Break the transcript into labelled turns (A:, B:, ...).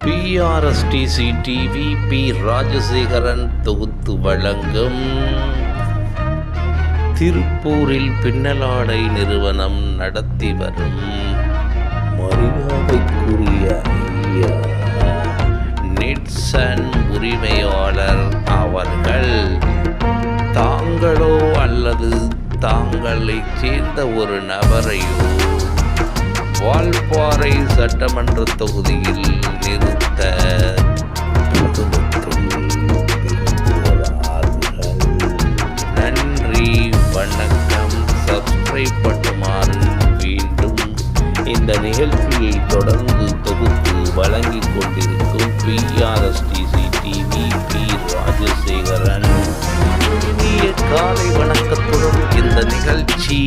A: PRSTC TV B Rajasekaran தொகுத்து வழங்கும் திருப்பூரில் பின்னலாடை நிறுவனம் நடத்தி வரும் மரியாதைக்குரிய ஐயா நிட்சன் உரிமையாளர் அவர்கள் தாங்களோ அல்லது தாங்களைச் சேர்ந்த ஒரு நபரையோ வால்பாறை சட்டமன்ற தொகுதியில் நிறுத்த நன்றி, வணக்கம். சப்ஸ்கிரைப் பண்ணுமாறு வேண்டும். இந்த நிகழ்ச்சியை தொடர்ந்து தொகுத்து வழங்கிக் கொண்டிருக்கும் PRSTC டிவி பி ராஜசேகரன். இனிய காலை வணக்கத்துடன் இந்த நிகழ்ச்சி